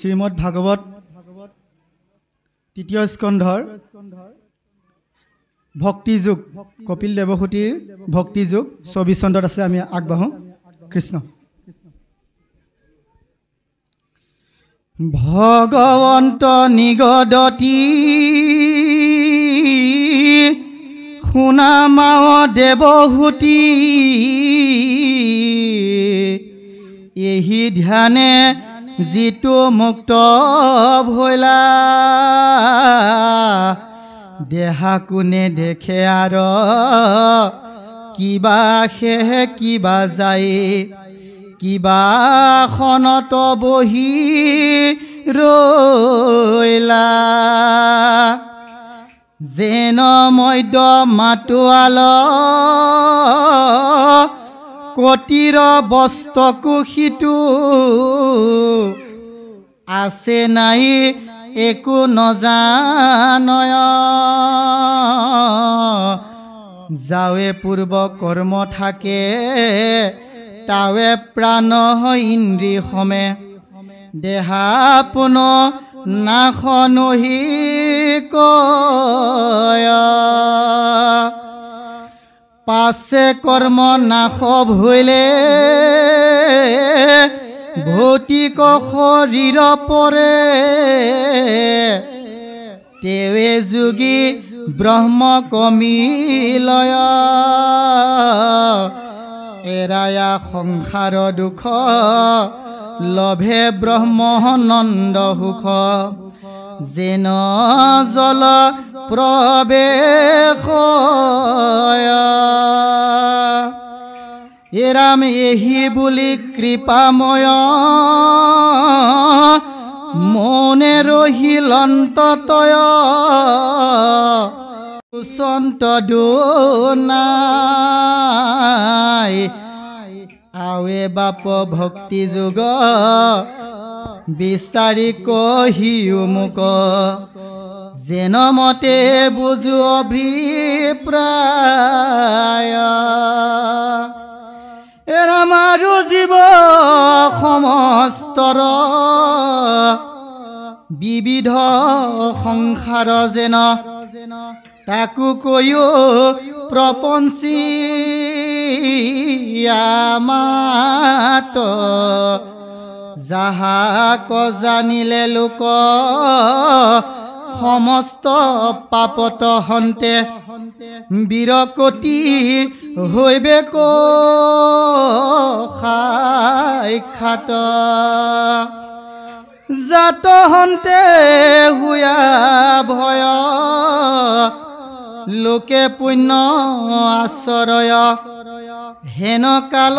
শ্ৰীমদ ভাগৱত তৃতীয় স্কন্ধৰ ভক্তি যোগ কপিল দেৱহূতিৰ ভক্তি যোগ 24 চন্দত আছে। আমি আগবাঢ়ো। কৃষ্ণ ভগৱন্ত নিগদতি শুনামাও দেৱহূতি এহি ধ্যানে যিটো মুক্ত ভৈলা দেহা কোনে দেখে আৰ কিবা সেহে কিবা যায় কিবা খনত বহি ৰৈলা যেন মধ্য মাতোৱাল কটিৰ বস্তকু সিটো আছে নাই একো নজানয় যাৱে পূৰ্ব কৰ্ম থাকে তাৱে প্ৰাণ ইন্দ্ৰিয় সমে দেহা পুন নাখনহি কয় পাছে কৰ্ম নাশ ভৈলে ভৌতিক শৰীৰ পৰে তেৱে যোগী ব্ৰহ্ম কমিলয় এৰায়া সংসাৰ দুখ লভে ব্ৰহ্মানন্দ সুখ যেন জল প্ৰবেশ এৰাম এহি বুলি কৃপাময় মনে ৰহিল অন্ততয় সন্ত দুনাই আৱে বাপ ভক্তি যোগ বিস্তাৰি কহিও মোক যেন মতে বুজো অভিপ্ৰায় এৰামাৰো জীৱ সমস্তৰ বিবিধ সংসাৰ যেন তাকো কৈও প্ৰপঞ্চী মাত যাহাক জানিলে লোক সমস্ত পাপত হন্তে বিৰকতি হৈবে সাক্ষাৎ জাত হন্তে হুয়া ভয় লোকে পুণ্য আশ্ৰয় হেন কাল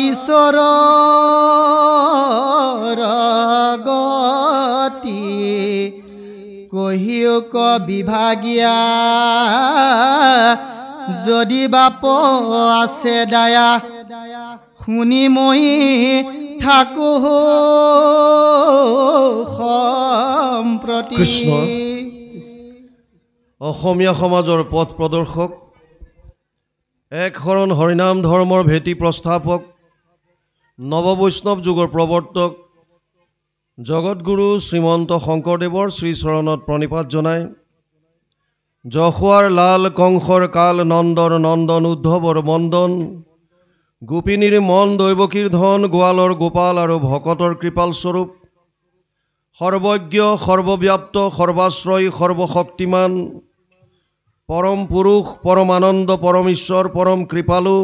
ঈশ্বৰ গতি কহিও ক বিভাগীয়া যদি বাপ আছে দায়া শুনি মই থাকো সম্প্ৰতি। কৃষ্ণ অসমীয়া সমাজৰ পথ প্ৰদৰ্শক এক শৰণ হৰিনাম ধৰ্মৰ ভেটি প্ৰস্থাপক নৱবৈষ্ণৱ যুগৰ প্ৰৱৰ্তক জগতগুৰু শ্ৰীমন্ত শংকৰদেৱৰ শ্ৰীচৰণত প্ৰণিপাত জনাই যশোৱাৰ লাল কংসৰ কাল নন্দৰ নন্দন উদ্ধৱৰ মন্দন গোপিনীৰ মন দৈৱকীৰ ধন গোৱালৰ গোপাল আৰু ভকতৰ কৃপাল স্বৰূপ সৰ্বজ্ঞ সৰ্বব্যাপ্ত সৰ্বাশ্ৰয়ী সৰ্বশক্তিমান পৰম পুৰুষ পৰমানন্দ পৰম ঈশ্বৰ পৰম কৃপালু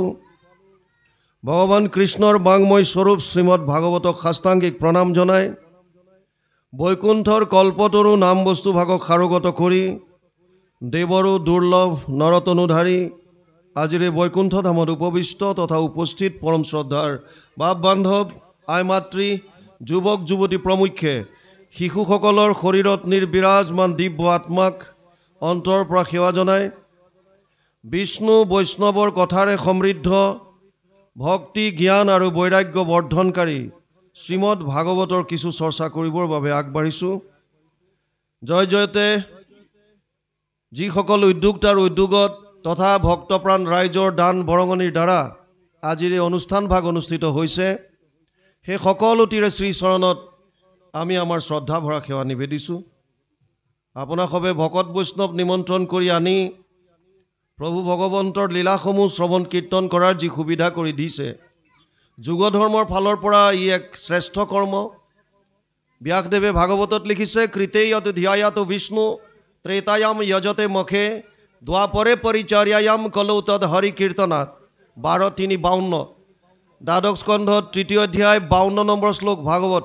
ভগৱান কৃষ্ণৰ বাংময় স্বৰূপ শ্ৰীমদ ভাগৱতক সাষ্টাংগিক প্ৰণাম জনাই বৈকুণ্ঠৰ কল্পতৰু নাম বস্তু ভাগক সাৰোগত কৰি দেৱৰো দুৰ্লভ নৰতনুধাৰী আজিৰ বৈকুণ্ঠ ধামত উপবিষ্ট তথা উপস্থিত পৰম শ্ৰদ্ধাৰ বাপ বান্ধৱ আই মাতৃ যুৱক যুৱতী প্ৰমুখ্যে শিশুসকলৰ শৰীৰত নিৰ্বিৰাজমান দিব্য আত্মাক অন্তৰ পৰা সেৱা জনাই বিষ্ণু বৈষ্ণৱৰ কথাৰে সমৃদ্ধ ভক্তি জ্ঞান আৰু বৈৰাগ্য বৰ্ধনকাৰী শ্ৰীমদ ভাগৱতৰ কিছু চৰ্চা কৰিবৰ বাবে আগবাঢ়িছোঁ। জয় জয়তে যিসকল উদ্যোক্তাৰ উদ্যোগত তথা ভক্তপ্ৰাণ ৰাইজৰ দান বৰঙণিৰ দ্বাৰা আজিৰ এই অনুষ্ঠান ভাগ অনুষ্ঠিত হৈছে সেই সকলোটিৰে শ্ৰীচৰণত আমি আমাৰ শ্ৰদ্ধা ভৰা সেৱা নিবেদিছোঁ। আপোনাক সবে ভকত বৈষ্ণৱ নিমন্ত্ৰণ কৰি আনি প্ৰভু ভগৱন্তৰ লীলাসমূহ শ্ৰৱণ কীৰ্তন কৰাৰ যি সুবিধা কৰি দিছে, যুগ ধৰ্মৰ ফালৰ পৰা ই এক শ্ৰেষ্ঠ কৰ্ম। ব্যাসদেৱে ভাগৱতত লিখিছে, কৃতেয়ত ধ্যায়াত বিষ্ণু ত্ৰেতায়াম যজতে মখে দ্বাপৰে পৰিচৰ্যায়াম কলৌ তদ হৰি কীৰ্তনাথ। 12:3-52 দ্বাদশ স্কন্ধত 3 অধ্যায় 52 নম্বৰ শ্লোক ভাগৱত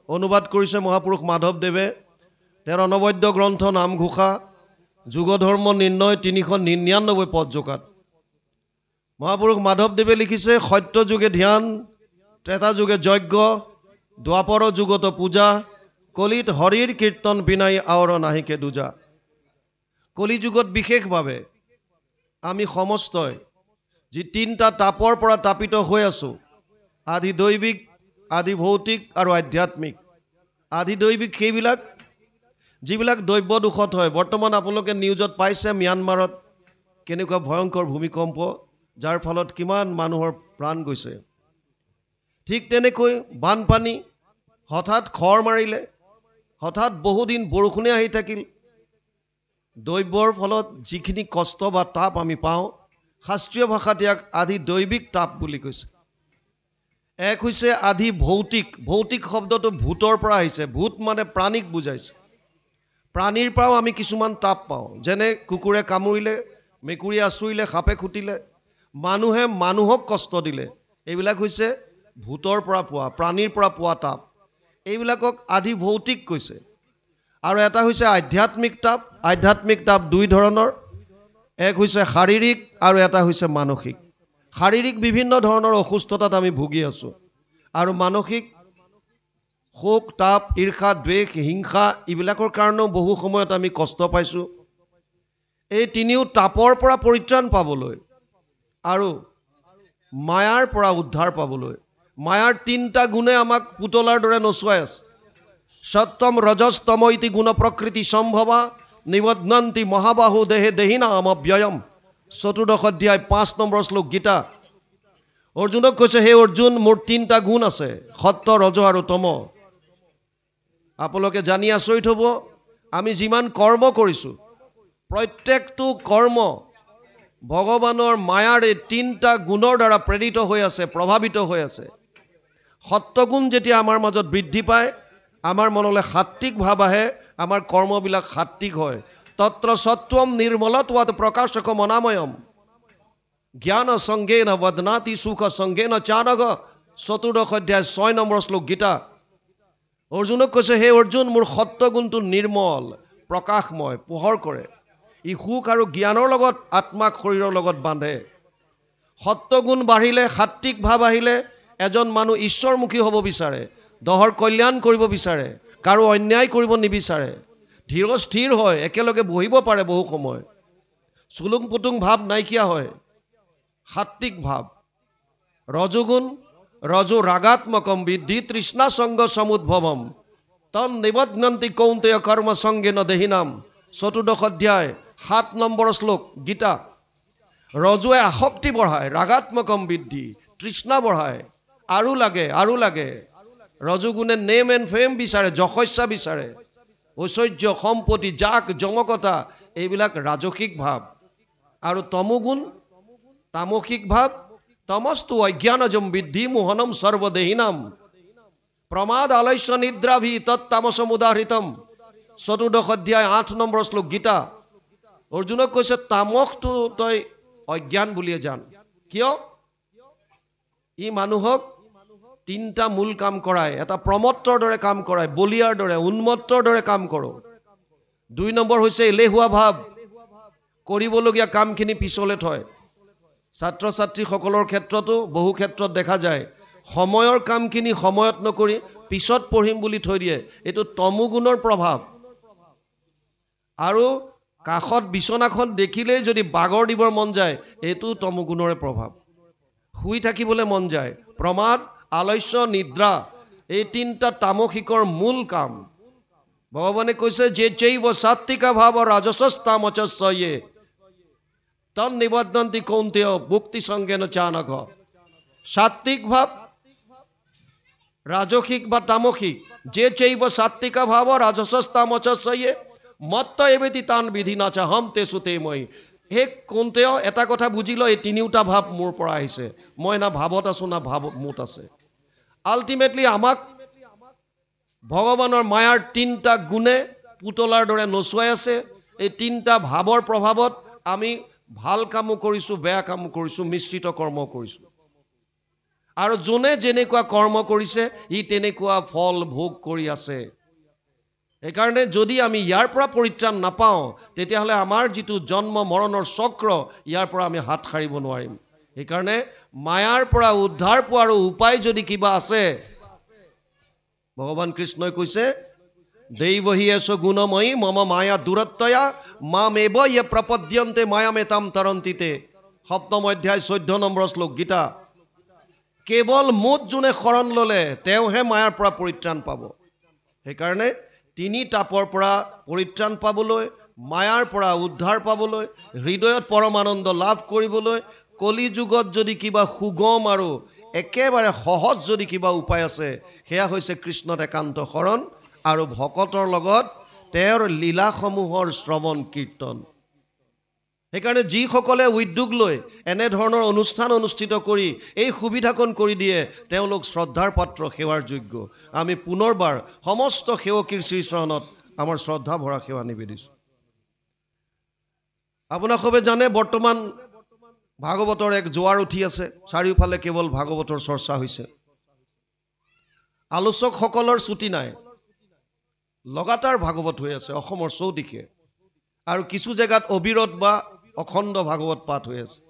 অনুবাদ কৰিছে মহাপুৰুষ মাধৱদেৱে। তেওঁৰ অনবদ্য গ্ৰন্থ নামঘোষা, যুগ ধৰ্ম নিৰ্ণয় 399 পদ জোকাত মহাপুৰুষ মাধৱদেৱে লিখিছে, সত্য যুগে ধ্যান, ত্ৰেতা যুগে যজ্ঞ, দ্বাপৰ যুগত পূজা, কলিত হৰিৰ কীৰ্তন বিনাই আৱৰ নাহিকে দুজা। কলি যুগত বিশেষভাৱে আমি সমস্তই যি 3টা তাপৰ পৰা তাপিত হৈ আছোঁ, আদি দৈবিক, আদি ভৌতিক আৰু আধ্যাত্মিক। আদি দৈবিক সেইবিলাক যিবিলাক দ্ৰব্য দোষত হয়। বৰ্তমান আপোনালোকে নিউজত পাইছে ম্যানমাৰত কেনেকুৱা ভয়ংকৰ ভূমিকম্প, যাৰ ফলত কিমান মানুহৰ প্ৰাণ গৈছে। ঠিক তেনেকৈ বানপানী, হঠাৎ খৰ মাৰিলে, হঠাৎ বহুদিন বৰষুণে আহি থাকিল, দ্ৰব্যৰ ফলত যিখিনি কষ্ট বা তাপ আমি পাওঁ, শাস্ত্ৰীয় ভাষাত ইয়াক আদি দৈবিক তাপ বুলি কৈছে। এক হৈছে আদি ভৌতিক। ভৌতিক শব্দটো ভূতৰ পৰা আহিছে। ভূত মানে প্ৰাণীক বুজাইছে। প্ৰাণীৰ পৰাও আমি কিছুমান তাপ পাওঁ, যেনে কুকুৰে কামুৰিলে, মেকুৰীয়ে আঁচুৰিলে, সাপে খুটিলে, মানুহে মানুহক কষ্ট দিলে। এইবিলাক হৈছে ভূতৰ পৰা পোৱা, প্ৰাণীৰ পৰা পোৱা তাপ। এইবিলাকক আদি ভৌতিক কৈছে। আৰু এটা হৈছে আধ্যাত্মিক তাপ। আধ্যাত্মিক তাপ 2 ধৰণৰ, এক হৈছে শাৰীৰিক আৰু এটা হৈছে মানসিক। শাৰীৰিক বিভিন্ন ধৰণৰ অসুস্থতাত আমি ভুগি আছোঁ, আৰু মানসিক শোক, তাপ, ঈৰ্ষা, দ্বেষ, হিংসা এইবিলাকৰ কাৰণেও বহু সময়ত আমি কষ্ট পাইছোঁ। এই তিনিও তাপৰ পৰা পৰিত্ৰাণ পাবলৈ আৰু মায়াৰ পৰা উদ্ধাৰ পাবলৈ, মায়াৰ 3টা গুণে আমাক পুতলাৰ দৰে নচুৱাই আছে। সত্যম ৰজস তম ইতি গুণ প্ৰকৃতি সম্ভৱা নিবধ্নন্তি মহাবাহু দেহে দেহিনাম অব্যয়ম। 14 অধ্যায় 5 নম্বৰ শ্লোক গীতা। অৰ্জুনক কৈছে, হে অৰ্জুন, মোৰ 3টা গুণ আছে, সত্য, ৰজ আৰু তম। আপোনালোকে জানি আচৰিত হ'ব, আমি যিমান কৰ্ম কৰিছোঁ, প্ৰত্যেকটো কৰ্ম ভগৱানৰ মায়াৰ এই 3টা গুণৰ দ্বাৰা প্ৰেৰিত হৈ আছে, প্ৰভাৱিত হৈ আছে। সত্যগুণ যেতিয়া আমাৰ মাজত বৃদ্ধি পায়, আমাৰ মনলৈ সাত্বিক ভাৱ আহে, আমাৰ কৰ্মবিলাক সাত্বিক হয়। তত্ৰ সত্বম নিৰ্মলত্বাৎ প্ৰকাশক মনাময়ম জ্ঞান সংগেন বদনাতি সুখ সংগেন চানগ। 14 অধ্যায় 6 নম্বৰ শ্লোক গীতা। অৰ্জুনক কৈছে, হে অৰ্জুন, মোৰ সত্যগুণটো নিৰ্মল, প্ৰকাশময়, পোহৰ কৰে। ই সুখ আৰু জ্ঞানৰ লগত আত্মাক শৰীৰৰ লগত বান্ধে। সত্যগুণ বাঢ়িলে, সাত্বিক ভাৱ আহিলে এজন মানুহ ঈশ্বৰমুখী হ'ব বিচাৰে, দহৰ কল্যাণ কৰিব বিচাৰে, কাৰো অন্যায় কৰিব নিবিচাৰে, ধীৰ স্থিৰ হয়, একেলগে বহিব পাৰে বহু সময়, চুলুং পুতুং ভাৱ নাইকিয়া হয়, সাত্বিক ভাৱ। ৰজগুণ, ৰজো ৰাগাত্মকম বিদ্ধি তৃষ্ণা সংগ সমুদ্ভৱম তন নিবধ্নন্তি কৌন্তেয় কৰ্ম সংগেন দেহিনাম। 14 অধ্যায় 7 নম্বৰ শ্লোক গীতা। ৰজুৱে আসক্তি বঢ়ায়, ৰাগাত্মকম বৃদ্ধি, তৃষ্ণা বঢ়ায়, আৰু লাগে আৰু লাগে। ৰজুগুণে নেম এণ্ড ফেম বিচাৰে, যশস্যা বিচাৰে, ঐশ্বৰ্য, সম্পত্তি, জাক জমকতা, এইবিলাক ৰাজসিক ভাৱ। আৰু তমোগুণ, তামসিক ভাৱ, তমস্তু অজ্ঞানজম বৃদ্ধি মোহনম সৰ্বদেহিনাম প্ৰমাদ আলস্য নিদ্ৰাভি তত্তামসম উদাহৃতম। 14 অধ্যায় 8 নম্বৰ শ্লোক গীতা। অৰ্জুনক কৈছে, তামসটো তই অজ্ঞান বুলিয়ে জান। কিয়? ই মানুহক 3টা মূল কাম কৰায়। এটা প্ৰমত্তৰ দৰে কাম কৰায়, বলিয়াৰ দৰে, উন্মত্তৰ দৰে কাম কৰোঁ। 2 নম্বৰ হৈছে এলেহুৱা ভাৱ, কৰিবলগীয়া কামখিনি পিছলৈ থয়। ছাত্ৰ ছাত্ৰীসকলৰ ক্ষেত্ৰতো বহু ক্ষেত্ৰত দেখা যায়, সময়ৰ কামখিনি সময়ত নকৰি পিছত পঢ়িম বুলি থৈ দিয়ে। এইটো তমোগুণৰ প্ৰভাৱ। আৰু কাষত বিচনাখন দেখিলেই যদি বাগৰ দিবৰ মন যায়, এইটো তমোগুণৰে প্ৰভাৱ। শুই থাকিবলৈ মন যায়, প্ৰমাদ, আলস্য, নিদ্ৰা, এই 3টা তামসিকৰ মূল কাম। ভগৱানে কৈছে, যে চৈব সাত্বিকা ভাৱ ৰাজসস্তামচস্যয়ে তন নিবধ্নন্তি কৌন্তেয় ভুক্তি সংগেন চানঘ। সাত্বিক ভাৱ, ৰাজসিক বা তামসিক যে চৈব সাত্বিকা ভাৱ ৰাজসস্তামচয়ে মত্ত এবেতি তান বিধি নাচা হম তেচুতে মই। সেই কোনতেও এটা কথা বুজি লয়, এই তিনিওটা ভাৱ মোৰ পৰা আহিছে, মই না ভাৱত আছোঁ না ভাৱ মোত আছে। আল্টিমেটলি আমাক ভগৱানৰ মায়াৰ তিনিটা গুণে পুতলাৰ দৰে নচুৱাই আছে। এই তিনিটা ভাৱৰ প্ৰভাৱত আমি ভাল কামো কৰিছোঁ, বেয়া কামো কৰিছোঁ, মিশ্ৰিত কৰ্ম কৰিছোঁ। আৰু যোনে যেনেকুৱা কৰ্ম কৰিছে ই তেনেকুৱা ফল ভোগ কৰি আছে। সেইকাৰণে যদি আমি ইয়াৰ পৰা পৰিত্ৰাণ নাপাওঁ তেতিয়াহ'লে আমাৰ যিটো জন্ম মৰণৰ চক্ৰ ইয়াৰ পৰা আমি হাত সাৰিব নোৱাৰিম। সেইকাৰণে মায়াৰ পৰা উদ্ধাৰ পোৱাৰ উপায় যদি কিবা আছে, ভগৱান কৃষ্ণই কৈছে দৈৱহী এছ গুণময়ী মম মায়া দূৰত্বয়া মাম এব ইয়ে প্ৰপদ্যন্তে মায়ামেতাম তৰন্তিতে। 7ম অধ্যায় 14 নম্বৰ শ্লোক গীতা। কেৱল মোত যোনে শৰণ ল'লে তেওঁহে মায়াৰ পৰা পৰিত্ৰাণ পাব। সেইকাৰণে তিনি তাপৰ পৰা পৰিত্ৰাণ পাবলৈ, মায়াৰ পৰা উদ্ধাৰ পাবলৈ, হৃদয়ত পৰমানন্দ লাভ কৰিবলৈ কলি যুগত যদি কিবা সুগম আৰু একেবাৰে সহজ যদি কিবা উপায় আছে সেয়া হৈছে কৃষ্ণত একান্ত শৰণ আৰু ভকতৰ লগত তেওঁৰ লীলাসমূহৰ শ্ৰৱণ কীৰ্তন। সেইকাৰণে যিসকলে উদ্যোগ লৈ এনেধৰণৰ অনুষ্ঠান অনুষ্ঠিত কৰি এই সুবিধাকণ কৰি দিয়ে তেওঁলোক শ্ৰদ্ধাৰ পাত্ৰ, সেৱাৰ যোগ্য। আমি পুনৰবাৰ সমস্ত সেৱকীৰ শ্ৰীচৰণত আমাৰ শ্ৰদ্ধা ভৰা সেৱা নিবেদিছোঁ। আপোনাক সবে জানে বৰ্তমান ভাগৱতৰ এক জোৱাৰ উঠি আছে, চাৰিওফালে কেৱল ভাগৱতৰ চৰ্চা হৈছে। আলোচকসকলৰ ছুটি নাই, লগাতাৰ ভাগৱত হৈ আছে অসমৰ চৌদিশে, আৰু কিছু জেগাত অবিৰত বা অখণ্ড ভাগৱত পাঠ হৈ আছে।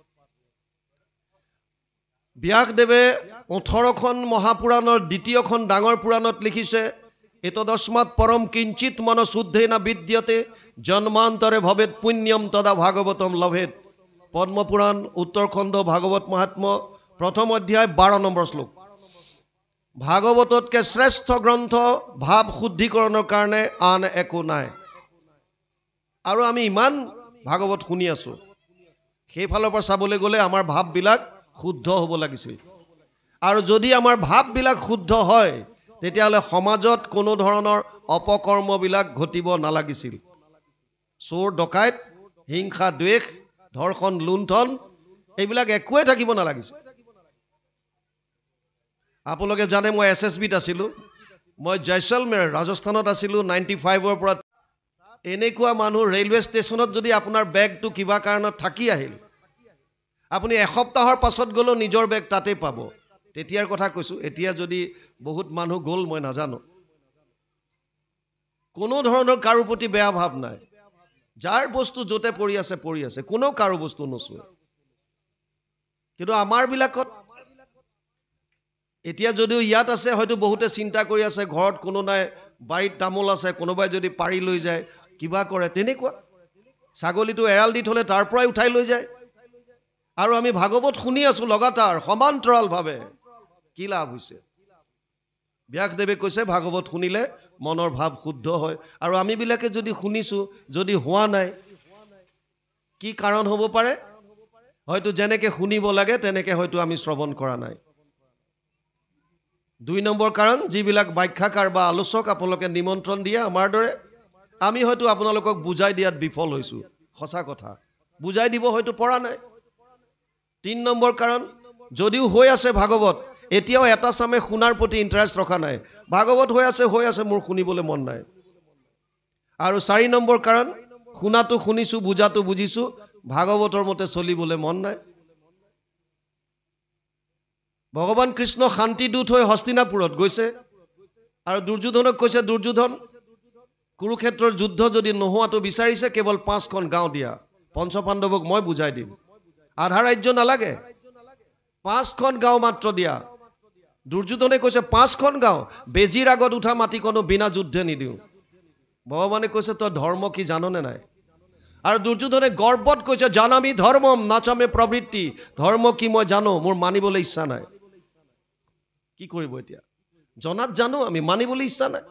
ব্যাসদেৱে 18খন মহাপুৰাণৰ দ্বিতীয়খন ডাঙৰ পুৰাণত লিখিছে এতদস্মাৎ পৰম কিঞ্চিত মন শুদ্ধেন বিদ্যতে জন্মান্তৰে ভৱেত পুণ্যম তদা ভাগৱতম লভেত। পদ্মপুৰাণ উত্তৰখণ্ড ভাগৱত মহাত্ম 1ম অধ্যায় 12 নম্বৰ শ্লোক। ভাগৱততকৈ শ্ৰেষ্ঠ গ্ৰন্থ ভাৱ শুদ্ধিকৰণৰ কাৰণে আন একো নাই। আৰু আমি ইমান ভাগৱত শুনি আছোঁ, সেইফালৰ পৰা চাবলৈ গ'লে আমাৰ ভাৱবিলাক শুদ্ধ হ'ব লাগিছিল। আৰু যদি আমাৰ ভাৱবিলাক শুদ্ধ হয় তেতিয়াহ'লে সমাজত কোনো ধৰণৰ অপকৰ্মবিলাক ঘটিব নালাগিছিল। চোৰ ডকাইত, হিংসা দ্বেষ, ধৰ্ষণ লুণ্ঠন এইবিলাক একোৱে থাকিব নালাগিছিল। আপোনালোকে জানে মই SSBত আছিলোঁ, মই জয়ছলমেৰ ৰাজস্থানত আছিলোঁ 95ৰ পৰা। এনেকুৱা মানুহ ৰেলৱে ষ্টেচনত যদি আপোনাৰ বেগটো কিবা কাৰণত থাকি আহিল, আপুনি এসপ্তাহৰ পাছত গ'লেও নিজৰ বেগ তাতেই পাব। তেতিয়াৰ কথা কৈছোঁ, এতিয়া যদি বহুত মানুহ গ'ল মই নাজানো। কোনো ধৰণৰ কাৰো প্ৰতি বেয়া ভাৱ নাই, যাৰ বস্তু য'তে পৰি আছে, কোনো কাৰো বস্তু নচুৱে। কিন্তু আমাৰবিলাকত এতিয়া যদিও ইয়াত আছে, হয়তো বহুতে চিন্তা কৰি আছে ঘৰত কোনো নাই, বাৰীত তামোল আছে, কোনোবাই যদি পাৰি লৈ যায় কিবা কৰে, তেনেকুৱা। ছাগলীটো এৰাল দি থ'লে তাৰ পৰাই উঠাই লৈ যায়। আৰু আমি ভাগৱত শুনি আছোঁ লগাতাৰ সমান্তৰালভাৱে, কি লাভ হৈছে? ব্যাসদেৱে কৈছে ভাগৱত শুনিলে মনৰ ভাৱ শুদ্ধ হয়। আৰু আমিবিলাকে যদি শুনিছোঁ, যদি হোৱা নাই, কি কাৰণ হ'ব পাৰে? হয়তো যেনেকৈ শুনিব লাগে তেনেকৈ হয়তো আমি শ্ৰৱণ কৰা নাই। 2 নম্বৰ কাৰণ, যিবিলাক ব্যাখ্যাকাৰ বা আলোচক আপোনালোকে নিমন্ত্ৰণ দিয়ে আমাৰ দৰে, আমি হয়তো আপোনালোকক বুজাই দিয়াত বিফল হৈছোঁ। সঁচা কথা, বুজাই দিব হয়তো পৰা নাই। 3 নম্বৰ কাৰণ, যদিও হৈ আছে ভাগৱত, এতিয়াও এটা চামে শুনাৰ প্ৰতি ইণ্টাৰেষ্ট ৰখা নাই। ভাগৱত হৈ আছে, মোৰ শুনিবলৈ মন নাই। আৰু 4 নম্বৰ কাৰণ, শুনাটো শুনিছোঁ, বুজাটো বুজিছোঁ, ভাগৱতৰ মতে চলিবলৈ মন নাই। ভগৱান কৃষ্ণ শান্তিদূত হৈ হস্তিনাপুৰত গৈছে আৰু দুৰ্যোধনক কৈছে, দুৰ্যোধন, কুৰুক্ষেত্ৰৰ যুদ্ধ যদি নোহোৱাটো বিচাৰিছে কেৱল 5খন গাঁও দিয়া, পঞ্চপাণ্ডৱক মই বুজাই দিম, আধা ৰাজ্য নালাগে, 5খন গাঁও মাত্ৰ দিয়া। দুৰ্যোধনে কৈছে 5খন গাঁও, বেজীৰ আগত উঠা মাটিকণো বিনা যুদ্ধে নিদিওঁ। ভগৱানে কৈছে তই ধৰ্ম কি জাননে নাই? আৰু দুৰ্যোধনে গৰ্বত কৈছে জানামি ধৰ্মম নাচামে প্ৰবৃত্তি, ধৰ্ম কি মই জানো, মোৰ মানিবলৈ ইচ্ছা নাই। কি কৰিব এতিয়া? জনাত জানো, আমি মানিবলৈ ইচ্ছা নাই।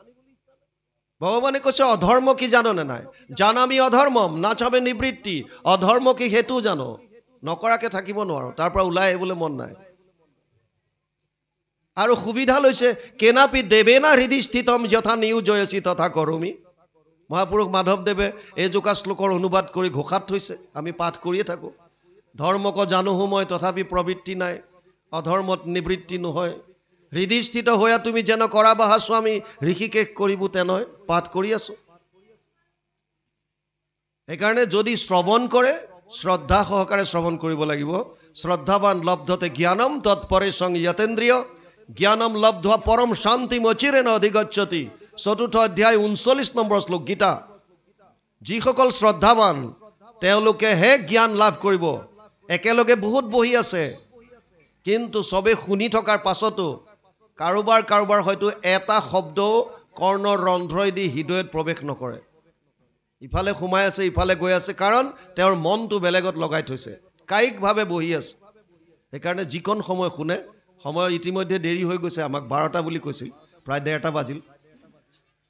ভগৱানে কৈছে অধৰ্ম কি জাননে নাই? জানামি অধৰ্মম নাচামে নিবৃত্তি, অধৰ্ম কি সেইটো জানো, নকৰাকে থাকিব নোৱাৰো, তাৰ পৰা ওলাই আহিবলৈ মন নাই। আৰু সুবিধা লৈছে কেনাপি দেৱেনা হৃদি স্থিতম যথা নিয়োজয়সী তথা কৰোমি। মহাপুৰুষ মাধৱদেৱে এইজোকা শ্লোকৰ অনুবাদ কৰি ঘোষাত থৈছে, আমি পাঠ কৰিয়ে থাকোঁ। ধৰ্মক জানোহো মই তথাপি প্ৰবৃত্তি নাই, অধৰ্মত নিবৃত্তি নহয়। হৃদিস্থিত হোৱা তুমি যেন কৰা বাহা স্বামী, ঋষিকেশ কৰিব তেনেয়, পাঠ কৰি আছোঁ। সেইকাৰণে যদি শ্ৰৱণ কৰে শ্ৰদ্ধা সহকাৰে শ্ৰৱণ কৰিব লাগিব। শ্ৰদ্ধাৱান লব্ধতে জ্ঞানম তৎপৰে সং যতেন্দ্ৰিয়, জ্ঞানম লব্ধ পৰম শান্তি মচিৰেণ অধিগচ্ছতি। ৪ৰ্থ অধ্যায় ৩৯ নম্বৰ শ্লোক গীতা। যিসকল শ্ৰদ্ধাৱান তেওঁলোকেহে জ্ঞান লাভ কৰিব। একেলগে বহুত বহি আছে, কিন্তু চবে শুনি থকাৰ পাছতো কাৰোবাৰ হয়তো এটা শব্দও কৰ্ণৰ ৰন্ধ্ৰইদি হৃদয়ত প্ৰৱেশ নকৰে। ইফালে সোমাই আছে, ইফালে গৈ আছে, কাৰণ তেওঁৰ মনটো বেলেগত লগাই থৈছে, কায়িকভাৱে বহি আছে। সেইকাৰণে যিকণ সময় শুনে, সময় ইতিমধ্যে দেৰি হৈ গৈছে, আমাক 12টা বুলি কৈছিল, প্ৰায় 1:30 বাজিল।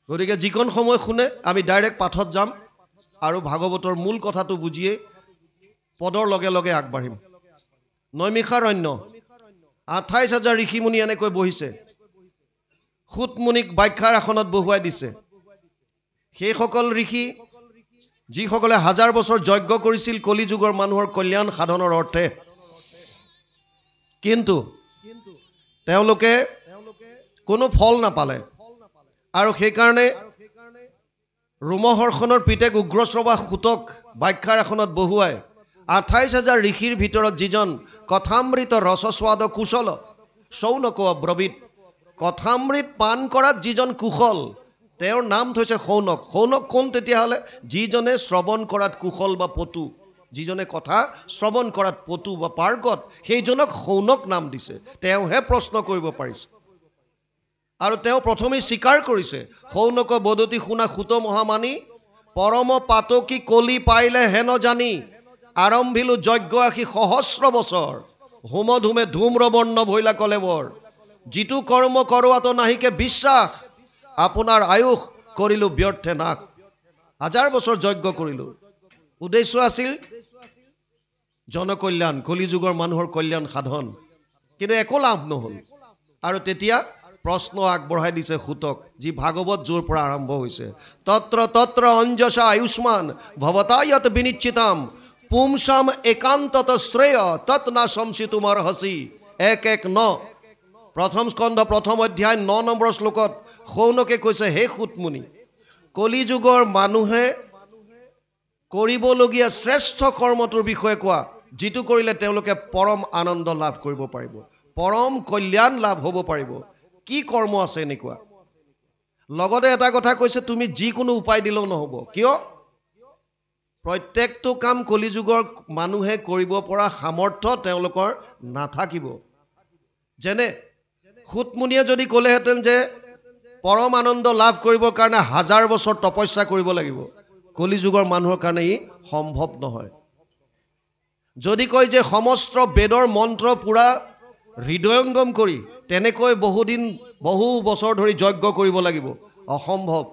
গতিকে যিকণ সময় শুনে আমি ডাইৰেক্ট পাঠত যাম আৰু ভাগৱতৰ মূল কথাটো বুজিয়ে পদৰ লগে লগে আগবাঢ়িম। নৈমিষাৰণ্য 28,000 ঋষিমুনি এনেকৈ বহিছে, সুতমুনিক ব্যাখ্যাৰ আসনত বহুৱাই দিছে। সেইসকল ঋষি যিসকলে 1000 বছৰ যজ্ঞ কৰিছিল কলি যুগৰ মানুহৰ কল্যাণ সাধনৰ অৰ্থে, কিন্তু তেওঁলোকে কোনো ফল নাপালে। আৰু সেইকাৰণে ৰোমহৰ্ষণৰ পিতেক উগ্ৰশ্ৰৱা সুতক ব্যাখ্যাৰ আসনত বহুৱাই 28,000 ঋষিৰ ভিতৰত যিজন কথামৃত ৰসস্বাদ কুশল শৌনক ব্ৰবীত, কথামৃত পান কৰাত যিজন কুশল তেওঁৰ নাম থৈছে শৌনক। শৌনক কোন তেতিয়াহ'লে? যিজনে শ্ৰৱণ কৰাত কুশল বা পটু, যিজনে কথা শ্ৰৱণ কৰাত পটু বা পাৰ্গত, সেইজনক শৌনক নাম দিছে। তেওঁহে প্ৰশ্ন কৰিব পাৰিছে। আৰু তেওঁ প্ৰথমেই স্বীকাৰ কৰিছে, শৌনক বদতি শুনা সুত মহামানী, পৰম পাতকী কলি পাইলে হেন জানি, আৰম্ভিলো যজ্ঞ আশী সহস্ৰ বছৰ, হোম ধুমে ধূম্ৰবৰ্ণ ভৈলা কলেবৰ, যিটো কৰ্ম কৰোৱাতো নাহিকে বিশ্বাস, আপোনাৰ আয়ুস কৰিলোঁ ব্যৰ্থে নাশ। 1000 বছৰ যজ্ঞ কৰিলোঁ, উদ্দেশ্য আছিল জনকল্যাণ, কলিযুগৰ মানুহৰ কল্যাণ সাধন, কিন্তু একো লাভ নহ'ল। আৰু তেতিয়া প্ৰশ্ন আগবঢ়াই দিছে সুতক, যি ভাগৱত য'ৰ পৰা আৰম্ভ হৈছে। তত্ৰ তত্ৰ অঞ্জসা আয়ুষ্মান ভৱতায়ত বিনিশ্চিতাম, পুংসাম একান্তত শ্ৰেয় তৎ না শংসি তোমাৰ হসি। 1:1-9 প্ৰথম স্কন্ধ 1ম অধ্যায় 9 নম্বৰ শ্লোকত শৌনকে কৈছে, হে সুতমুনি, কলিযুগৰ মানুহে কৰিবলগীয়া শ্ৰেষ্ঠ কৰ্মটোৰ বিষয়ে কোৱা, যিটো কৰিলে তেওঁলোকে পৰম আনন্দ লাভ কৰিব পাৰিব, পৰম কল্যাণ লাভ হ'ব পাৰিব। কি কৰ্ম আছে এনেকুৱা? লগতে এটা কথা কৈছে, তুমি যিকোনো উপায় দিলেও নহ'ব। কিয়? প্ৰত্যেকটো কাম কলিযুগৰ মানুহে কৰিব পৰা সামৰ্থ্য তেওঁলোকৰ নাথাকিব। যেনে সুতমুনিয়ে যদি ক'লেহেঁতেন যে পৰম আনন্দ লাভ কৰিবৰ কাৰণে 1000 বছৰ তপস্যা কৰিব লাগিব, কলিযুগৰ মানুহৰ কাৰণে ই সম্ভৱ নহয়। যদি কয় যে সমস্ত বেদৰ মন্ত্ৰ পুৰা হৃদয়ংগম কৰি তেনেকৈ বহু বছৰ ধৰি যজ্ঞ কৰিব লাগিব, অসম্ভৱ।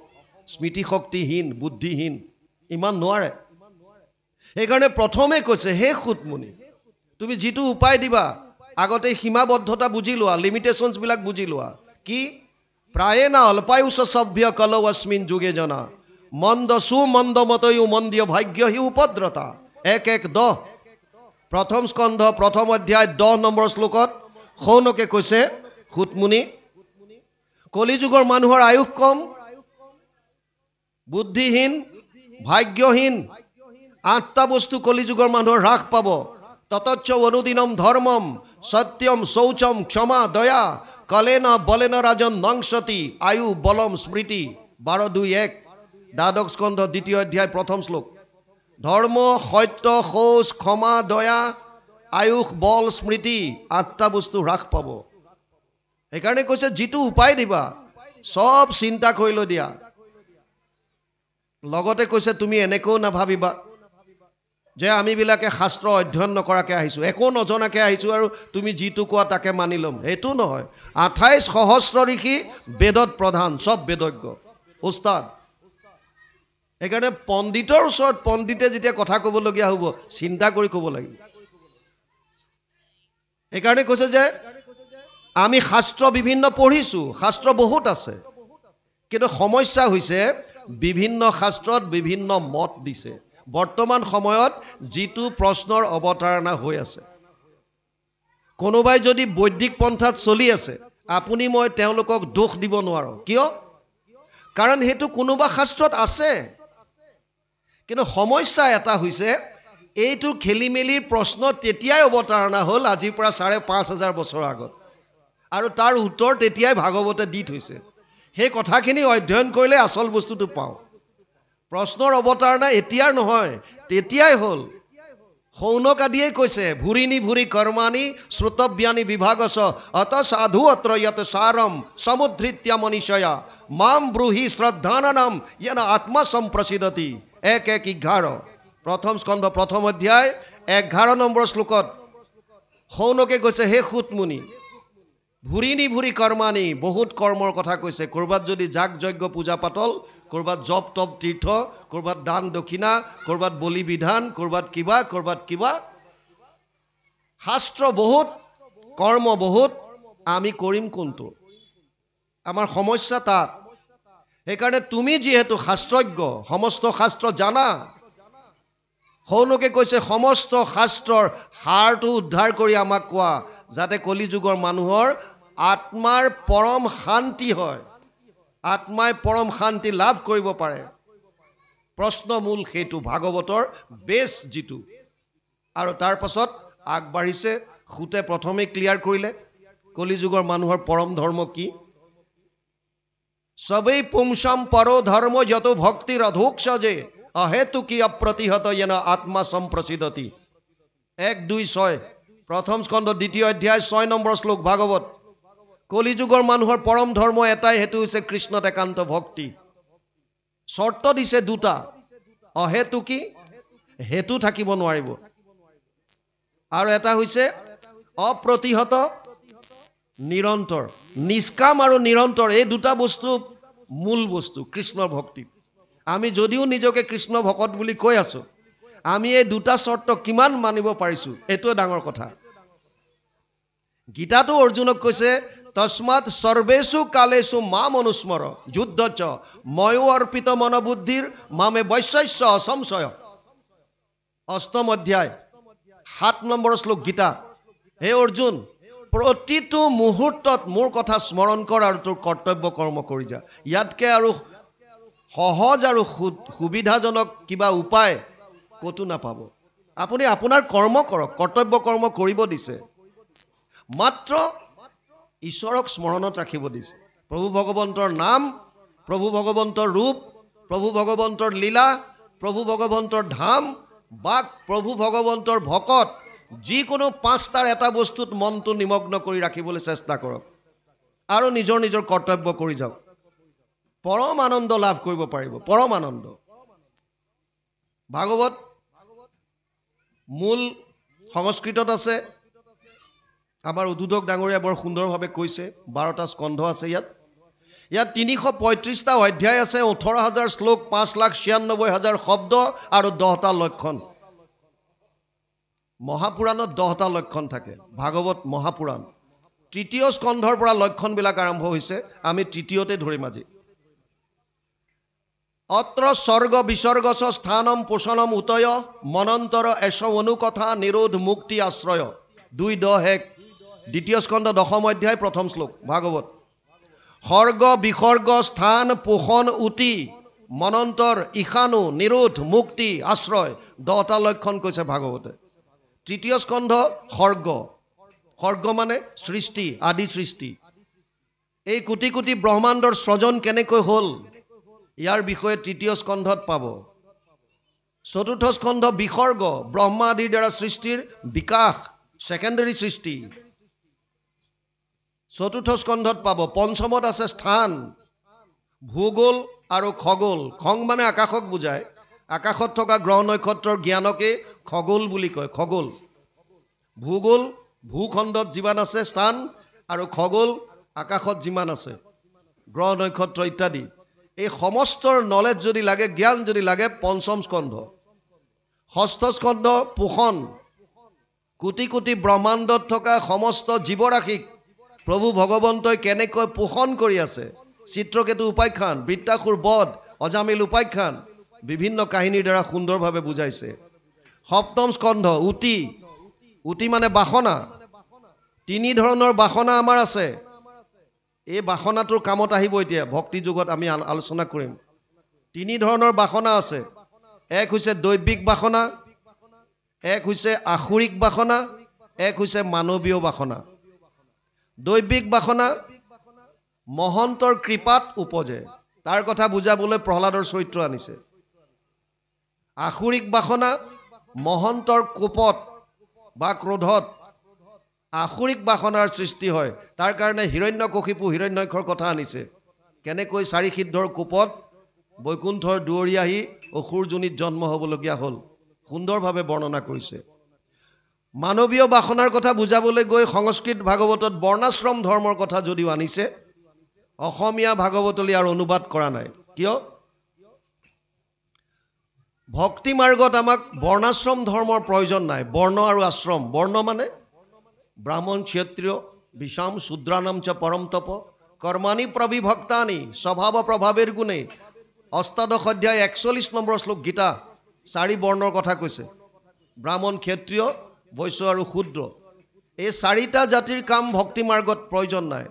স্মৃতিশক্তিহীন, বুদ্ধিহীন, ইমান নোৱাৰে। সেইকাৰণে প্ৰথমে কৈছে, হে সুতমুনি, তুমি যিটো উপায় দিবা আগতে সীমাবদ্ধতা বুজি লোৱা, লিমিটেশ্যনছবিলাক বুজি লোৱা। কি? প্ৰায়ে না অল্পায়ুষ সভ্য কলৌ অস্মিন যুগে জনা, মন্দ সুমন্দমতয়ো মন্দীয় ভাগ্যহি উপদ্ৰতা। 1:10 প্ৰথম স্কন্ধ 1ম অধ্যায় 10 নম্বৰ শ্লোকত শৌনকে কৈছে, সুতমুনি, কলিযুগৰ মানুহৰ আয়ুস কম, বুদ্ধিহীন, ভাগ্যহীন, 8টা বস্তু কলিযুগৰ মানুহৰ হ্ৰাস পাব। ততচ্চ অনুদিনম ধৰ্মম সত্যম শৌচম ক্ষমা দয়া কলেন বলেন ৰাজন নংসতি আয়ু বলম স্মৃতি। 12:2-1 দ্বাদশ স্কন্ধ 2য় অধ্যায় 1ম শ্লোক। ধৰ্ম, সত্য, শৌচ, ক্ষমা, দয়া, আয়ুস, বল, স্মৃতি, 8টা বস্তু হ্ৰাস পাব। সেইকাৰণে কৈছে যিটো উপায় দিবা সব চিন্তা কৰি লৈ দিয়া। লগতে কৈছে তুমি এনেকৈও নাভাবিবা যে আমিবিলাকে শাস্ত্ৰ অধ্যয়ন নকৰাকৈ আহিছোঁ, একো নজনাকৈ আহিছোঁ আৰু তুমি যিটো কোৱা তাকে মানি ল'ম, সেইটো নহয়। 28 সহস্ৰ ঋষি বেদত প্ৰধান, চব বেদজ্ঞ, উস্তাদ। সেইকাৰণে পণ্ডিতৰ ওচৰত পণ্ডিতে যেতিয়া কথা ক'বলগীয়া হ'ব চিন্তা কৰি ক'ব লাগিব। সেইকাৰণে কৈছে যে আমি শাস্ত্ৰ বিভিন্ন পঢ়িছোঁ, শাস্ত্ৰ বহুত আছে, কিন্তু সমস্যা হৈছে বিভিন্ন শাস্ত্ৰত বিভিন্ন মত দিছে। বৰ্তমান সময়ত যিটো প্ৰশ্নৰ অৱতাৰণা হৈ আছে, কোনোবাই যদি বৈদিক পন্থাত চলি আছে, আপুনি মই তেওঁলোকক দোষ দিব নোৱাৰোঁ। কিয়? কাৰণ সেইটো কোনোবা শাস্ত্ৰত আছে। কিন্তু সমস্যা এটা হৈছে, এইটো খেলি মেলিৰ প্ৰশ্ন তেতিয়াই অৱতাৰণা হ'ল আজিৰ পৰা ৫,৫০০ বছৰ আগত, আৰু তাৰ উত্তৰ তেতিয়াই ভাগৱতে দি থৈছে। সেই কথাখিনি অধ্যয়ন কৰিলে আচল বস্তুটো পাওঁ। প্ৰশ্নৰ অৱতাৰণা এতিয়াৰ নহয়, তেতিয়াই হ'ল। শৌনক আদিয়ে কৈছে, ভুৰিনি ভুৰি কৰ্মাণি শ্ৰুতব্যানি বিভাগছ অত সাধু অত্ৰ য়ত সাৰম সমুদ্ধৃত্য মনীষয়া মাম ব্ৰূহি শ্ৰদ্ধানানাম য়েন আত্মা সম্প্ৰসিদতি। ১:১:১১ প্ৰথম স্কন্ধ প্ৰথম অধ্যায় ১১ নম্বৰ শ্লোকত শৌনকে কৈছে, হে সুতমুনি, ভুৰিনি ভুৰি কৰ্মাণি, বহুত কৰ্মৰ কথা কৈছে। ক'ৰবাত যদি যাগ যজ্ঞ পূজা পাতল, ক'ৰবাত জপ তপ তীৰ্থ, ক'ৰবাত দান দক্ষিণা, ক'ৰবাত বলি বিধান, ক'ৰবাত কিবা, ক'ৰবাত কিবা। শাস্ত্ৰ বহুত, কৰ্ম বহুত, আমি কৰিম কোনটো? আমাৰ সমস্যা তাত। সেইকাৰণে তুমি যিহেতু শাস্ত্ৰজ্ঞ, সমস্ত শাস্ত্ৰ জানা, শৌনকে কৈছে সমস্ত শাস্ত্ৰৰ সাৰটো উদ্ধাৰ কৰি আমাক কোৱা, যাতে কলিযুগৰ মানুহৰ আত্মাৰ পৰম শান্তি হয়, আত্মাই পৰম শান্তি লাভ কৰিব পাৰে। প্ৰশ্ন মূল সেইটো, ভাগৱতৰ বেছ যিটো। আৰু তাৰ পাছত আগবাঢ়িছে। সুতে প্ৰথমেই ক্লিয়াৰ কৰিলে কলিযুগৰ মানুহৰ পৰম ধৰ্ম কি। সবেই পুংসাম পৰো ধৰ্ম যত ভক্তিৰ অধোক্ষজে অহেতু কি অপ্ৰতিহত য়েন আত্মা সম্প্ৰসিদতি। ১:২:৬ প্ৰথম স্কন্ধ ২য় অধ্যায় ৬ নম্বৰ শ্লোক ভাগৱত। কলিযুগৰ মানুহৰ পৰম ধৰ্ম এটাই, সেইটো হৈছে কৃষ্ণত একান্ত ভক্তি। চৰ্ত দিছে দুটা, অহেতু কি, হেতু থাকিব নোৱাৰিব, আৰু এটা হৈছে অপ্ৰতিহত, নিৰন্তৰ। নিষ্কাম আৰু নিৰন্তৰ, এই দুটা বস্তু মূল বস্তু কৃষ্ণৰ ভক্তিত। আমি যদিও নিজকে কৃষ্ণ ভকত বুলি কৈ আছোঁ, আমি এই দুটা চৰ্ত কিমান মানিব পাৰিছোঁ, এইটোৱে ডাঙৰ কথা। গীতাটো অৰ্জুনক কৈছে, তস্মাৎ সৰ্বেষু কালেষু মাম অনুস্মৰ যুদ্ধ চ ময়ো অৰ্পিত মনোবুদ্ধিৰ মামে বৈশ্যস্য অসংশয়। ৮ম অধ্যায় ৭ নম্বৰ শ্লোক গীতা। হে অৰ্জুন, প্ৰতিটো মুহূৰ্তত মোৰ কথা স্মৰণ কৰ আৰু তোৰ কৰ্তব্য কৰ্ম কৰি যা। ইয়াতকৈ আৰু সহজ আৰু সুবিধাজনক কিবা উপায় ক'তো নাপাব। আপুনি আপোনাৰ কৰ্ম কৰক, কৰ্তব্য কৰ্ম কৰিব দিছে, মাত্ৰ ঈশ্বৰক স্মৰণত ৰাখিব দিছে। প্ৰভু ভগৱন্তৰ নাম, প্ৰভু ভগৱন্তৰ ৰূপ, প্ৰভু ভগৱন্তৰ লীলা, প্ৰভু ভগৱন্তৰ ধাম বা প্ৰভু ভগৱন্তৰ ভকত, যিকোনো ৫টাৰ এটা বস্তুত মনটো নিমগ্ন কৰি ৰাখিবলৈ চেষ্টা কৰক, আৰু নিজৰ নিজৰ কৰ্তব্য কৰি যাওক। পৰম আনন্দ লাভ কৰিব পাৰিব, পৰম আনন্দ। ভাগৱত মূল সংস্কৃতত আছে। আমাৰ উদ্বোধক ডাঙৰীয়া বৰ সুন্দৰভাৱে কৈছে। 12টা স্কন্ধ আছে ইয়াত। 335টা অধ্যায় আছে, 18,000 শ্লোক, 5,96,000 শব্দ আৰু 10টা লক্ষণ। মহাপুৰাণত 10টা লক্ষণ থাকে। ভাগৱত মহাপুৰাণ 3য় স্কন্ধৰ পৰা লক্ষণবিলাক আৰম্ভ হৈছে। আমি 3য়তে ধৰিম আজি। অত্ৰ স্বৰ্গ বিসৰ্গছ স্থানম পোষণম উতয় মনন্তৰ এশ অনুকথা নিৰোধ মুক্তি আশ্ৰয়। 2:10 2য় স্কন্ধ 10ম অধ্যায় 1ম শ্লোক ভাগৱত। স্বৰ্গ বিসৰ্গ স্থান পোষণ উতি মনন্তৰ ঈশানু নিৰোধ মুক্তি আশ্ৰয়, 10টা লক্ষণ কৈছে ভাগৱতে। 3য় স্কন্ধ স্বৰ্গ। স্বৰ্গ মানে সৃষ্টি, আদি সৃষ্টি। এই কোটি কোটি ব্ৰহ্মাণ্ডৰ সৃজন কেনেকৈ হ'ল, ইয়াৰ বিষয়ে 3য় স্কন্ধত পাব। 4ৰ্থ স্কন্ধ বিসৰ্গ, ব্ৰহ্মা আদিৰ দ্বাৰা সৃষ্টিৰ বিকাশ, সেকেণ্ডাৰী সৃষ্টি, 4ৰ্থ স্কন্ধত পাব। 5মত আছে স্থান, ভূগোল আৰু খগোল। খং মানে আকাশক বুজায়। আকাশত থকা গ্ৰহ নক্ষত্ৰৰ জ্ঞানকে খগোল বুলি কয়। খগোল, ভূগোল ভূখণ্ডত যিমান আছে স্থান, আৰু খগোল আকাশত যিমান আছে গ্ৰহ নক্ষত্ৰ ইত্যাদি। এই সমস্তৰ নলেজ যদি লাগে, জ্ঞান যদি লাগে, 5ম স্কন্ধ। 6ষ্ঠ স্কন্ধ পোষণ, কোটি কোটি ব্ৰহ্মাণ্ডত থকা সমস্ত জীৱৰাশিক প্ৰভু ভগৱন্তই কেনেকৈ পোষণ কৰি আছে চিত্ৰকেতু উপাখ্যান বৃত্তাসুৰ বধ অজামিল উপাখ্যান বিভিন্ন কাহিনীৰ দ্বাৰা সুন্দৰভাৱে বুজাইছে সপ্তম স্কন্ধ উতি মানে বাসনা তিনি ধৰণৰ বাসনা আমাৰ আছে এই বাসনাটোৰ কামত আহিব এতিয়া ভক্তি যুগত আমি আলোচনা কৰিম তিনি ধৰণৰ বাসনা আছে এক হৈছে দৈবিক বাসনা এক হৈছে আসুৰিক বাসনা এক হৈছে মানৱীয় বাসনা দৈবিক বাসনা মহন্তৰ কৃপাত উপজে তাৰ কথা বুজাবলৈ প্ৰহ্লাদৰ চৰিত্ৰ আনিছে আসুৰিক বাসনা মহন্তৰ কোপত বা ক্ৰোধত আসুৰিক বাসনাৰ সৃষ্টি হয় তাৰ কাৰণে হিৰণ্যকশিপু হিৰণ্যক্ষৰ কথা আনিছে কেনেকৈ চাৰি সিদ্ধৰ কোপত বৈকুণ্ঠৰ দুৱৰী আহি অসুৰজনীত জন্ম হ'বলগীয়া হ'ল সুন্দৰভাৱে বৰ্ণনা কৰিছে মানৱীয় বাসনাৰ কথা বুজাবলৈ গৈ সংস্কৃত ভাগৱতত বৰ্ণাশ্ৰম ধৰ্মৰ কথা যদিও আনিছে অসমীয়া ভাগৱতলৈ আৰু অনুবাদ কৰা নাই কিয় ভক্তি মাৰ্গত আমাক বৰ্ণাশ্ৰম ধৰ্মৰ প্ৰয়োজন নাই বৰ্ণ আৰু আশ্ৰম বৰ্ণ মানে ব্ৰাহ্মণ ক্ষত্ৰিয় বিষাম শূদ্ৰানাম চ পৰম তপ কৰ্মাণি প্ৰবিভক্তানি স্বভাৱ প্ৰভাৱেৰ গুণে অষ্টাদশ অধ্যায় 41 নম্বৰ শ্লোক গীতা চাৰি বৰ্ণৰ কথা কৈছে ব্ৰাহ্মণ ক্ষত্ৰিয় বৈশ্য আৰু শূদ্ৰ এই চাৰিটা জাতিৰ কাম ভক্তি মাৰ্গত প্ৰয়োজন নাই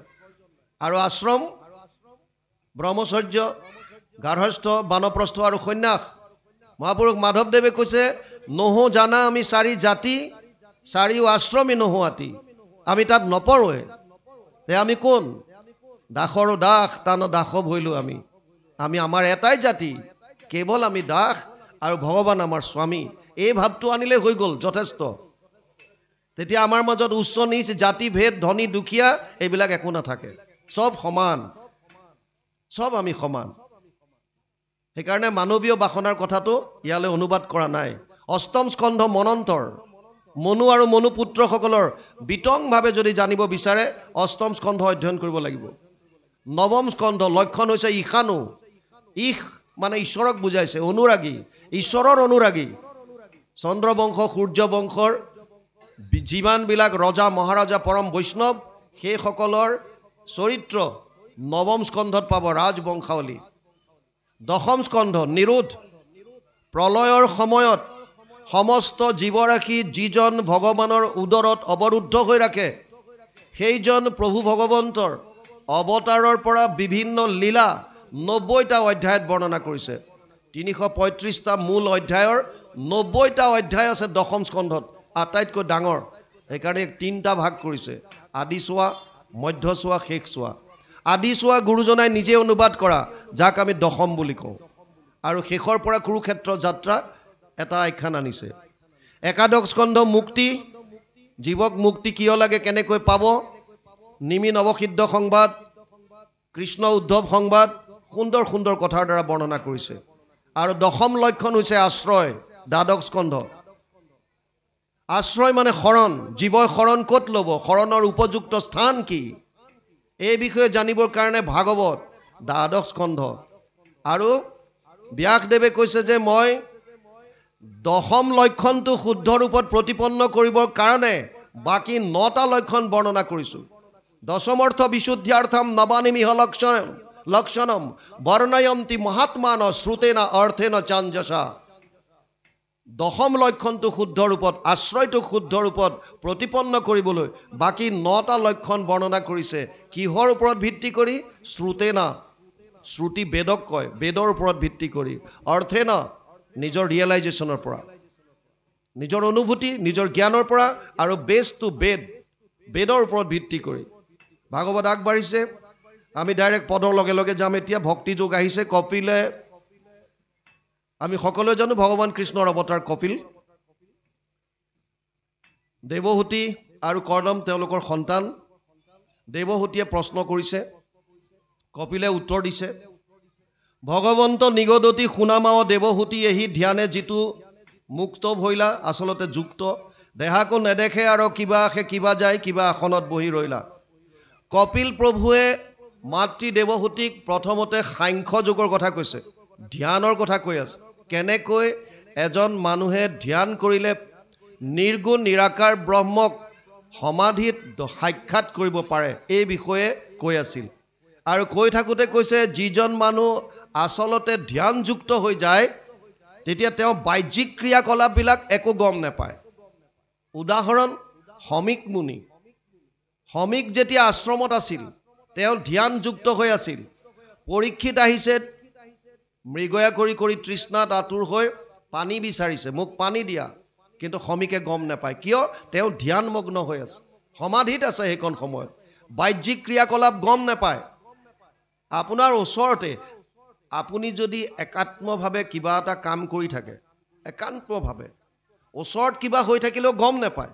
আৰু আশ্ৰম ব্ৰহ্মচৰ্য গাৰ্হস্থ বানপ্ৰস্থ আৰু সন্ন্যাস মহাপুৰুষ মাধৱদেৱে কৈছে নহো জানা আমি চাৰি জাতি চাৰিও আশ্ৰমী নোহোৱাতি আমি তাত নপৰোৱে তে আমি কোন দাসৰো দাস তান দাসৱ হৈলো আমি আমাৰ এটাই জাতি কেৱল আমি দাস আৰু ভগৱান আমাৰ স্বামী এই ভাৱটো আনিলে হৈ গ'ল যথেষ্ট তেতিয়া আমাৰ মাজত উচ্চ নীচ জাতি ভেদ ধনী দুখীয়া এইবিলাক একো নাথাকে সব সমান সব আমি সমান সেইকাৰণে মানৱীয় বাসনাৰ কথাটো ইয়ালৈ অনুবাদ কৰা নাই অষ্টম স্কন্ধ মনন্তৰ মনু আৰু মনু পুত্ৰসকলৰ বিতংভাৱে যদি জানিব বিচাৰে অষ্টম স্কন্ধ অধ্যয়ন কৰিব লাগিব নৱম স্কন্ধ লক্ষণ হৈছে ঈশানু ঈশ মানে ঈশ্বৰক বুজাইছে অনুৰাগী ঈশ্বৰৰ অনুৰাগী চন্দ্ৰবংশ সূৰ্যবংশৰ যিমানবিলাক ৰজা মহাৰাজা পৰম বৈষ্ণৱ সেইসকলৰ চৰিত্ৰ নৱম স্কন্ধত পাব ৰাজবংশাৱলী দশম স্কন্ধ নিৰোধ প্ৰলয়ৰ সময়ত সমস্ত জীৱৰাশি যিজন ভগৱানৰ উদৰত অৱৰুদ্ধ হৈ ৰাখে সেইজন প্ৰভু ভগৱন্তৰ অৱতাৰৰ পৰা বিভিন্ন লীলা 90টা অধ্যায়ত বৰ্ণনা কৰিছে 335টা মূল অধ্যায়ৰ 90টা অধ্যায় আছে দশম স্কন্ধত আটাইতকৈ ডাঙৰ সেইকাৰণে তিনিটা ভাগ কৰিছে আদি চোৱা মধ্য চোৱা শেষ চোৱা আদি চোৱা গুৰুজনাই নিজে অনুবাদ কৰা যাক আমি দশম বুলি কওঁ আৰু শেষৰ পৰা কুৰুক্ষেত্ৰ যাত্ৰা এটা আখ্যান আনিছে একাদশ স্কন্ধ মুক্তি জীৱক মুক্তি কিয় লাগে কেনেকৈ পাব নিমি নৱসিদ্ধ সংবাদ কৃষ্ণ উদ্ধৱ সংবাদ সুন্দৰ সুন্দৰ কথাৰ দ্বাৰা বৰ্ণনা কৰিছে আৰু দশম লক্ষণ হৈছে আশ্ৰয় দ্বাদশ স্কন্ধ আশ্ৰয় মানে শৰণ জীৱই শৰণ ক'ত ল'ব শৰণৰ উপযুক্ত স্থান কি এই বিষয়ে জানিবৰ কাৰণে ভাগৱত দ্বাদশ স্কন্ধ আৰু ব্যাসদেৱে কৈছে যে মই দশম লক্ষণটো শুদ্ধ ৰূপত প্ৰতিপন্ন কৰিবৰ কাৰণে বাকি 9টা লক্ষণ বৰ্ণনা কৰিছোঁ দশম অৰ্থ বিশুদ্ধ্যাৰ্থম নবানিমিহ লক্ষণম বৰ্ণয়ন্তি মহাত্মান শ্ৰুতেন অৰ্থেন চাঞ্জসা দশম লক্ষণটো শুদ্ধ ৰূপত আশ্ৰয়টোক শুদ্ধ ৰূপত প্ৰতিপন্ন কৰিবলৈ বাকি 9টা লক্ষণ বৰ্ণনা কৰিছে কিহৰ ওপৰত ভিত্তি কৰি শ্ৰুতেনা শ্ৰুতি বেদক কয় বেদৰ ওপৰত ভিত্তি কৰি অৰ্থেনা নিজৰ ৰিয়েলাইজেশ্যনৰ পৰা নিজৰ অনুভূতি নিজৰ জ্ঞানৰ পৰা আৰু বেছ টু বেদৰ ওপৰত ভিত্তি কৰি ভাগৱত আগবাঢ়িছে আমি ডাইৰেক্ট পদৰ লগে লগে যাম এতিয়া ভক্তি যোগ আহিছে কপিলে আমি সকলোৱে জানো ভগৱান কৃষ্ণৰ অৱতাৰ কপিল দেৱহূতি আৰু কৰ্দম তেওঁলোকৰ সন্তান দেৱহূতিয়ে প্ৰশ্ন কৰিছে কপিলে উত্তৰ দিছে ভগৱন্ত নিগদতি শুনামাও দেৱহূতি এহি ধ্যানে যিটো মুক্ত ভৈলা আচলতে যুক্ত দেহাকো নেদেখে আৰু কিবা আহে কিবা যায় কিবা আসনত বহি ৰৈলা কপিল প্ৰভুৱে মাতৃ দেৱহূতিক প্ৰথমতে সাংখ্য যোগৰ কথা কৈছে ধ্যানৰ কথা কৈ আছে কেনেকৈ এজন মানুহে ধ্যান কৰিলে নিৰ্গুণ নিৰাকাৰ ব্ৰহ্মক সমাধিত সাক্ষাৎ কৰিব পাৰে এই বিষয়ে কৈ আছিল আৰু কৈ থাকোঁতে কৈছে যিজন মানুহ আচলতে ধ্যানযুক্ত হৈ যায় তেতিয়া তেওঁ বাহ্যিক ক্ৰিয়াকলাপবিলাক একো গম নাপায় উদাহৰণ সমীক মুনি সমীক যেতিয়া আশ্ৰমত আছিল তেওঁ ধ্যানযুক্ত হৈ আছিল পৰীক্ষিত আহিছে মৃগয়া কৰি কৰি তৃষ্ণাত আতুৰ হৈ পানী বিচাৰিছে মোক পানী দিয়া কিন্তু সমীকে গম নাপায় কিয় তেওঁ ধ্যানমগ্ন হৈ আছে সমাধিত আছে সেইখন সময়ত বাহ্যিক ক্ৰিয়াকলাপ গম নাপায় আপোনাৰ ওচৰতে আপুনি যদি একাত্মভাৱে কিবা এটা কাম কৰি থাকে একান্তভাৱে ওচৰত কিবা হৈ থাকিলেও গম নাপায়